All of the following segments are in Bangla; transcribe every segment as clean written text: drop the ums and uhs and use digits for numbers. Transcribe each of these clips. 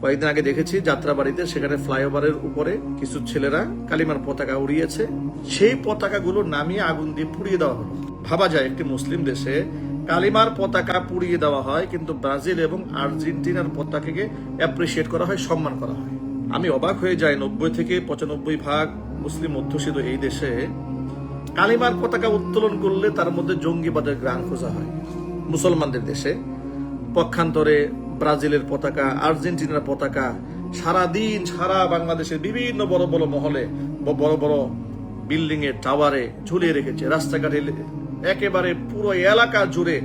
কয়েকদিন আগে দেখেছি যাত্রাবাড়িতে, সেখানে ফ্লাইওভারের উপরে কিছু ছেলেরা কালিমার পতাকা উড়িয়েছে। সেই পতাকাগুলো নামিয়ে আগুন দিয়ে পুড়িয়ে দেওয়া হলো। ভাবা যায় একটি মুসলিম দেশে কালিমার পতাকা পুড়িয়ে দেওয়া হয়, কিন্তু ব্রাজিল এবং আর্জেন্টিনার পতাকাকে অ্যাপ্রিসিয়েট করা হয়, সম্মান করা হয়। আমি অবাক হয়ে যাই, 90 থেকে 95% মুসলিম অধ্যুষিত এই দেশে কালিমার পতাকা উত্তোলন করলে তার মধ্যে জঙ্গিবাদের গ্রাণ খোঁজা হয়। মুসলমানদের দেশে পক্ষান্তরে ব্রাজিলের পতাকা, আর্জেন্টিনার পতাকা সারাদিন সারা বাংলাদেশের বিভিন্ন বড় বড় মহলে, বড় বড় বিল্ডিং এ, টাওয়ারে ঝুলিয়ে রেখেছে। রাস্তাঘাটে একেবারে পুরো এলাকা জুড়ে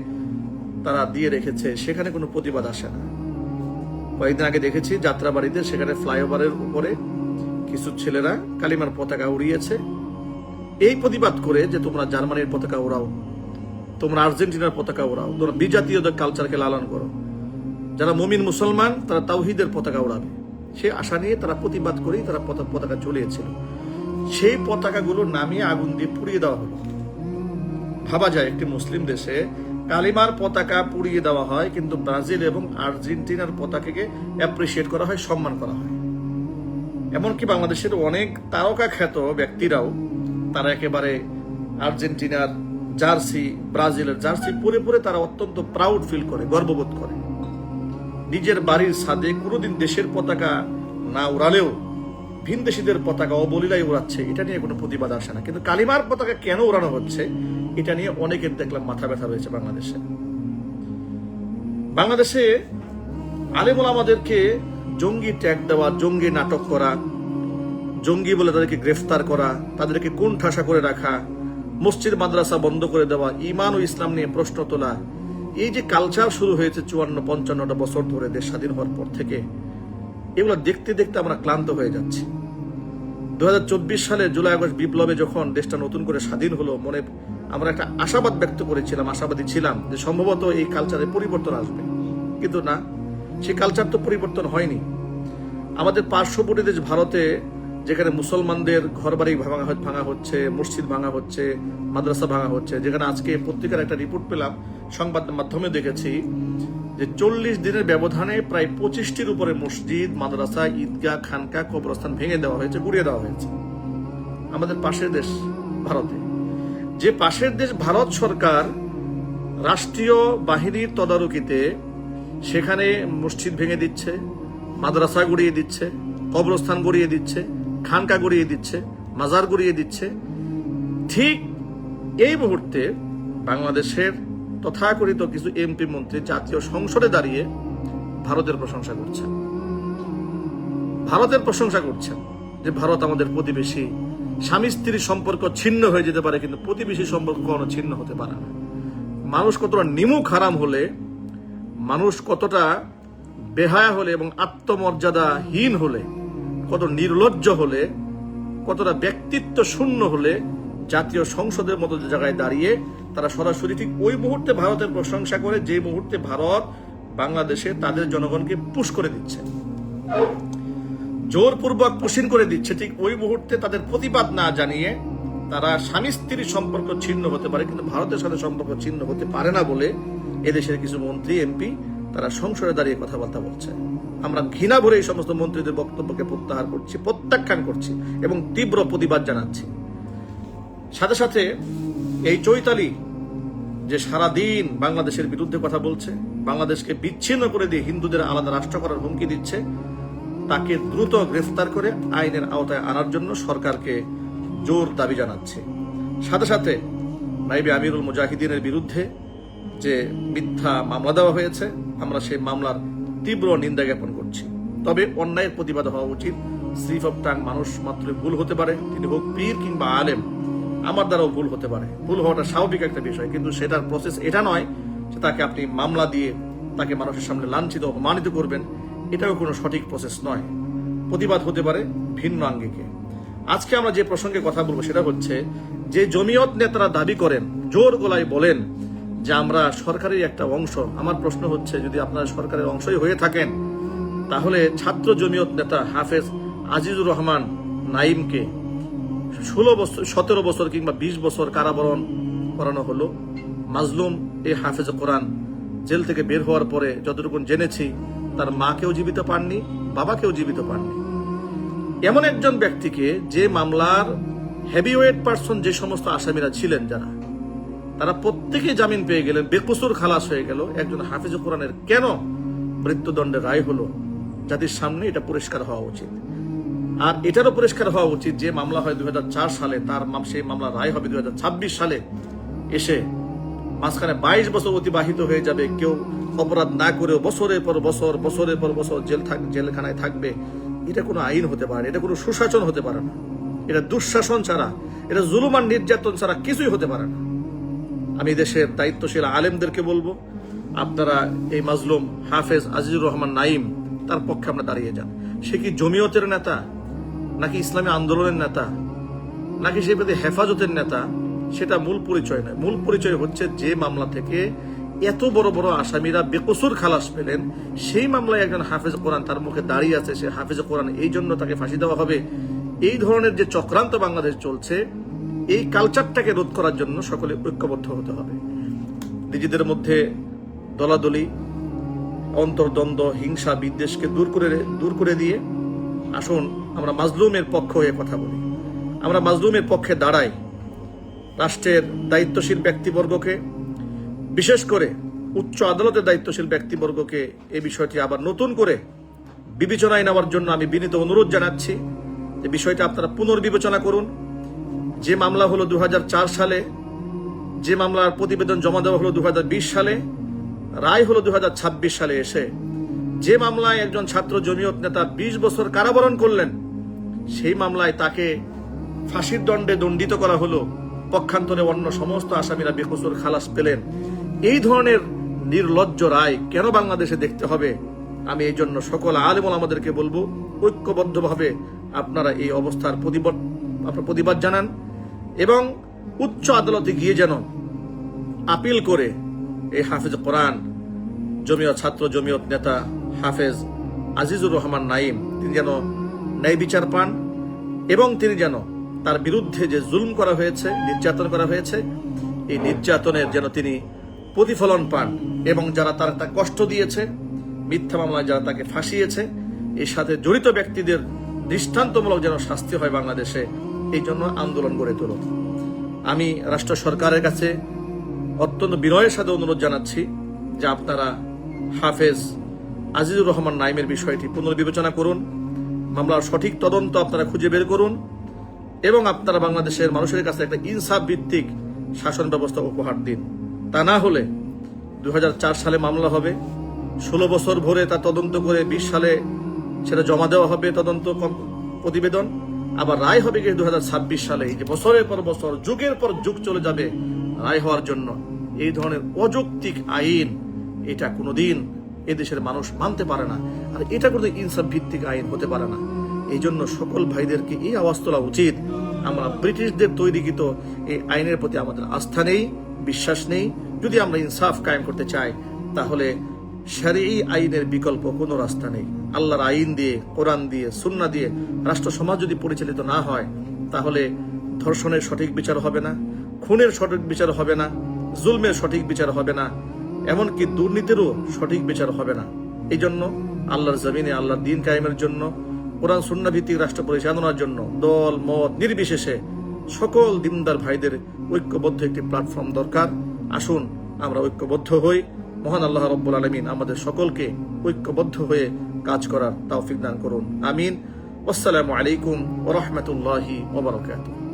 তারা দিয়ে রেখেছে, সেখানে কোনো প্রতিবাদ আসে না। কয়েকদিন আগে দেখেছি যাত্রাবাড়িতে, সেখানে ফ্লাইওভারের উপরে কিছু ছেলেরা কালিমার পতাকা উড়িয়েছে এই প্রতিবাদ করে যে তোমরা জার্মানির পতাকা উড়াও, তোমরা আর্জেন্টিনার পতাকা উড়াও, তোমরা বিজাতীয়দের কালচারকে লালন করো। যারা মুমিন মুসলমান তারা তাওহীদের পতাকা উড়াবে, সে আশা নিয়ে তারা প্রতিবাদ করেই তারা পতাকা ঝুলিয়েছিল। সেই পতাকাগুলো নামিয়ে আগুন দিয়ে পুড়িয়ে দেওয়া হলো। ভাবা যায় একটি মুসলিম দেশে কালিমার পতাকা পুড়িয়ে দেওয়া হয়, কিন্তু ব্রাজিল এবং আর্জেন্টিনার পতাকাকে অ্যাপ্রিসিয়েট করা হয়, সম্মান করা হয়। এমনকি বাংলাদেশের অনেক তারকা খ্যাত ব্যক্তিরাও তারা একেবারে আর্জেন্টিনার জার্সি, ব্রাজিলের জার্সি পরে পরে তারা অত্যন্ত প্রাউড ফিল করে, গর্ববোধ করে। নিজের বাড়ির ছাদে কোনোদিন দেশের পতাকা না উড়ালেও ভিনদেশীদের পতাকা অবলীলায় উড়াচ্ছে, এটা নিয়ে কোনো প্রতিবাদ আসে না। কিন্তু কালিমার পতাকা কেন উড়ানো হচ্ছে এটা নিয়ে অনেকের দেখলাম মাথা ব্যথা হয়েছে। বাংলাদেশে আলেম ওলামাদেরকে জঙ্গি ট্যাগ দেওয়া, জঙ্গি নাটক করা, জঙ্গি বলে তাদেরকে গ্রেফতার করা, তাদেরকে কোণঠাসা করে রাখা, মসজিদ মাদ্রাসা বন্ধ করে দেওয়া, ঈমান ও ইসলাম নিয়ে প্রশ্ন তোলা, এই যে কালচার শুরু হয়েছে 54-55টা বছর ধরে দেশ স্বাধীন হওয়ার পর থেকে, এগুলো দেখতে দেখতে আমরা ক্লান্ত হয়ে যাচ্ছি। 2024 সালে জুলাই আগস্ট বিপ্লবে যখন দেশটা নতুন করে স্বাধীন হলো, মনে আমরা একটা আশাবাদ ব্যক্ত করেছিলাম, আশাবাদী ছিলাম যে সম্ভবত এই কালচারে পরিবর্তন আসবে, কিন্তু না, সেই কালচার তো পরিবর্তন হয়নি। আমাদের পার্শ্ববর্তী দেশ ভারতে, যেখানে মুসলমানদের ঘরবাড়ি ভাঙা হচ্ছে, মসজিদ ভাঙা হচ্ছে, মাদ্রাসা ভাঙা হচ্ছে, যেখানে আজকে পত্রিকার একটা রিপোর্ট পেলাম, সংবাদ মাধ্যমে দেখেছি যে 40 দিনের ব্যবধানে প্রায় 25টির উপরে মসজিদ, মাদ্রাসা, ঈদগাহ, খানকা, কবরস্থান ভেঙে দেওয়া হয়েছে, গুড়িয়ে দেওয়া হয়েছে। আমাদের পাশের দেশ ভারতে, যে পাশের দেশ ভারত সরকার রাষ্ট্রীয় বাহিনীর তদারকিতে সেখানে মসজিদ ভেঙে দিচ্ছে, মাদ্রাসা গড়িয়ে দিচ্ছে, কবরস্থান গড়িয়ে দিচ্ছে, খানকা গড়িয়ে দিচ্ছে, মাজার গড়িয়ে দিচ্ছে, ঠিক এই মুহূর্তে বাংলাদেশের তথাকথিত কিছু এমপি মন্ত্রী জাতীয় সংসদে দাঁড়িয়ে ভারতের প্রশংসা করছেন। যে ভারত আমাদের প্রতিবেশী, স্বামী স্ত্রীর সম্পর্ক ছিন্ন হয়ে যেতে পারে, কিন্তু প্রতিবেশী সম্পর্ক কখনো ছিন্ন হতে পারে না। মানুষ কতটা নিমুখ হারাম হলে, মানুষ কতটা বেহায়া হলে এবং আত্মমর্যাদাহীন হলে, কত নির্লজ্জ হলে, কতটা ব্যক্তিত্ব শূন্য হলে জাতীয় সংসদের মতো জায়গায় দাঁড়িয়ে তারা সরাসরি ঠিক ওই মুহূর্তে ভারতের প্রশংসা করে, যে মুহূর্তে ভারত বাংলাদেশে তাদের জনগণকে পুশ করে দিচ্ছে, জোরপূর্বক পুশিং করে দিচ্ছে, ঠিক ওই মুহূর্তে তাদের প্রতিবাদ না জানিয়ে তারা স্বামী স্ত্রীর সম্পর্ক ছিন্ন হতে পারে, কিন্তু ভারতের সাথে সম্পর্ক ছিন্ন হতে পারে না বলে এদেশের কিছু মন্ত্রী, এমপি তারা সংসদে দাঁড়িয়ে কথাবার্তা বলছে। আমরা ঘৃণা ভরে এই সমস্ত মন্ত্রীদের বক্তব্যকে প্রত্যাখ্যান করছি এবং তীব্র প্রতিবাদ জানাচ্ছি। সাথে সাথে এই চৈতালি যে সারাদিন বাংলাদেশের বিরুদ্ধে কথা বলছে, বাংলাদেশকে বিচ্ছিন্ন করে দিয়ে হিন্দুদের আলাদা রাষ্ট্র করার হুমকি দিচ্ছে, তাকে দ্রুত গ্রেফতার করে আইনের আওতায় আনার জন্য সরকারকে জোর দাবি জানাচ্ছে। সাথে সাথে নাইবে আমিরুল মুজাহিদিনের বিরুদ্ধে যে মিথ্যা মামলা দেওয়া হয়েছে, আমরা সেই মামলার তীব্র নিন্দা জ্ঞাপন করছি। তবে অন্যায়ের প্রতিবাদ হওয়া উচিত। স্লিপ অফ টাং, মানুষ মাত্র ভুল হতে পারে, তিনি হোক পীর কিংবা আলেম, আমার দ্বারাও ভুল হতে পারে, ভুল হওয়াটা স্বাভাবিক একটা বিষয়, কিন্তু সেটার প্রসেস এটা নয় যে তাকে আপনি মামলা দিয়ে তাকে মানুষের সামনে লাঞ্ছিত, অপমানিত করবেন, এটাও কোনো সঠিক প্রসেস নয়। প্রতিবাদ হতে পারে ভিন্ন আঙ্গিকে। আজকে আমরা যে প্রসঙ্গে কথা বলবো সেটা হচ্ছে, যে জমিয়ত নেতারা দাবি করেন, জোর গলায় বলেন যে আমরা সরকারের একটা অংশ, আমার প্রশ্ন হচ্ছে, যদি আপনারা সরকারের অংশই হয়ে থাকেন, তাহলে ছাত্র জমিয়ত নেতা হাফেজ আজিজুর রহমান নাইমকে 16 বছর, 17 বছর কিংবা 20 বছর কারাবরণ করানো হলো। মাজলুম এই হাফেজ কোরআন জেল থেকে বের হওয়ার পরে যতটুকু জেনেছি, তার মাকেও জীবিত পাননি, বাবাকেও জীবিত পাননি। এমন একজন ব্যক্তিকে, যে মামলার হেভিওয়েট পার্সন যে সমস্ত আসামিরা ছিলেন, যারা তারা প্রত্যেকে জামিন পেয়ে গেলেন, বেকসুর খালাস হয়ে গেল, একজন হাফিজ কোরআনের কেন মৃত্যুদণ্ডের রায় হলো? জাতির সামনে এটা পরিষ্কার হওয়া উচিত। আর এটারও পরিষ্কার হওয়া উচিত যে মামলা হয় 2004 সালে, তার সেই মামলা রায় হবে 2026 সালে এসে, মাঝখানে 22 বছর অতিবাহিত হয়ে যাবে। কেউ অপরাধ না করেও বছরের পর বছর জেলখানায় থাকবে। এটা কোনো আইন হতে পারে, এটা কোনো সুশাসন হতে পারে না, এটা দুঃশাসন ছাড়া, এটা জুলুম আর নির্যাতন ছাড়া কিছুই হতে পারে না। আমি দেশের দায়িত্বশীল আলেমদেরকে বলবো, আপনারা এই মাজলুম হাফেজ আজিজুর রহমান নাঈম, তার পক্ষে আমরা দাঁড়িয়ে যান। সে কি জমিয়তের নেতা, নাকি ইসলামী আন্দোলনের নেতা, নাকি সেই প্রতি হেফাজতের নেতা, সেটা মূল পরিচয় নয়। মূল পরিচয় হচ্ছে যে মামলা থেকে এত বড় বড় আসামিরা বেকসুর খালাস পেলেন, সেই মামলায় একজন হাফেজ কোরআন তার মুখে দাঁড়িয়ে আছে, সে হাফেজ কোরআন এই জন্য তাকে ফাঁসি দেওয়া হবে। এই ধরনের যে চক্রান্ত বাংলাদেশ চলছে, এই কালচারটাকে রোধ করার জন্য সকলে ঐক্যবদ্ধ হতে হবে। নিজেদের মধ্যে দলাদলি, অন্তর্দ্বন্দ্ব, হিংসা, বিদ্বেষকে দূর করে দিয়ে আসুন আমরা মাজলুমের পক্ষ হয়ে কথা বলি, আমরা মাজলুমের পক্ষে দাঁড়াই। রাষ্ট্রের দায়িত্বশীল ব্যক্তিবর্গকে, বিশেষ করে উচ্চ আদালতের দায়িত্বশীল ব্যক্তিবর্গকে এই বিষয়টি আবার নতুন করে বিবেচনায় নেওয়ার জন্য আমি বিনীত অনুরোধ জানাচ্ছি যে বিষয়টা আপনারা পুনর্বিবেচনা করুন। যে মামলা হলো 2004 সালে, যে মামলার প্রতিবেদন জমা দেওয়া হলো 2020 সালে, রায় হলো 2026 সালে এসে, যে মামলায় একজন ছাত্র জমিয়ত নেতা 20 বছর কারাবরণ করলেন, সেই মামলায় তাকে ফাঁসির দণ্ডে দণ্ডিত করা হলো, পক্ষান্তরে অন্য সমস্ত আসামিরা বেকসুর খালাস পেলেন। এই ধরনের নির্লজ্জ রায় কেন বাংলাদেশে দেখতে হবে? আমি এই জন্য সকল আলেম ওলামাদেরকে বলবো, ঐক্যবদ্ধভাবে আপনারা এই অবস্থার প্রতিবাদ জানান এবং উচ্চ আদালতে গিয়ে যেন আপিল করে এই হাফেজ কোরআন, ছাত্র জমিয়ত নেতা হাফেজ আজিজুর রহমান নাঈম, তিনি যেন ন্যায় বিচার পান এবং তিনি যেন তার বিরুদ্ধে যে জুলুম করা হয়েছে, নির্যাতন করা হয়েছে, এই নির্যাতনের যেন তিনি প্রতিফলন পান এবং যারা তার কষ্ট দিয়েছে, মিথ্যা মামলায় যারা তাকে ফাঁসিয়েছে, এর সাথে জড়িত ব্যক্তিদের দৃষ্টান্তমূলক যেন শাস্তি হয় বাংলাদেশে, এই জন্য আন্দোলন গড়ে তুলুন। আমি রাষ্ট্র সরকারের কাছে অত্যন্ত বিনয়ের সাথে অনুরোধ জানাচ্ছি যে আপনারা হাফেজ আজিজুর রহমান নাঈমের বিষয়টি পুনর্বিবেচনা করুন, মামলার সঠিক তদন্ত আপনারা খুঁজে বের করুন এবং আপনারা বাংলাদেশের মানুষের কাছে একটা ইনসাফ ভিত্তিক শাসন ব্যবস্থা উপহার দিন। তা না হলে 2004 সালে মামলা হবে, 16 বছর ভরে তা তদন্ত করে 20 সালে সেটা জমা দেওয়া হবে তদন্ত প্রতিবেদন, আবার রায় হবে গিয়ে 2026 সালে। এই যে বছরের পর বছর, যুগের পর যুগ চলে যাবে রায় হওয়ার জন্য, এই ধরনের অযৌক্তিক আইন এটা কোনোদিন এদেশের মানুষ মানতে পারে না, আর এটা কোনো ইনসাফ ভিত্তিক আইন হতে পারে না। এই জন্য সকল ভাইদেরকে এই আওয়াজ তোলা উচিত, আমরা ব্রিটিশদের তৈরিকৃত এই আইনের প্রতি আমাদের আস্থা নেই, বিশ্বাস নেই। যদি আমরা ইনসাফ কায়েম করতে চাই, তাহলে শরঈ আইনের বিকল্প কোনো রাস্তা নেই। আল্লাহর আইন দিয়ে, কোরআন দিয়ে, সুন্নাহ দিয়ে রাষ্ট্র সমাজ যদি পরিচালিত না হয়, তাহলে ধর্ষণের সঠিক বিচার হবে না, খুনের সঠিক বিচার হবে না, জুলমের সঠিক বিচার হবে না, এমনকি দুর্নীতিরও সঠিক বিচার হবে না। এই জন্য আল্লাহর জমিনে আল্লাহর দ্বীন কায়েমের জন্য, কোরআন সুন্নাহ ভিত্তিক রাষ্ট্র পরিচালনার জন্য দল মত নির্বিশেষে সকল দিনদার ভাইদের ঐক্যবদ্ধ একটি প্ল্যাটফর্ম দরকার। আসুন আমরা ঐক্যবদ্ধ হই। মহান আল্লাহ রাব্বুল আলামিন আমাদের সকলকে ঐক্যবদ্ধ হয়ে কাজ করার তৌফিক দান করুন। আমিন। আসসালামু আলাইকুম ওয়া রাহমাতুল্লাহি ওয়া বারাকাতুহু।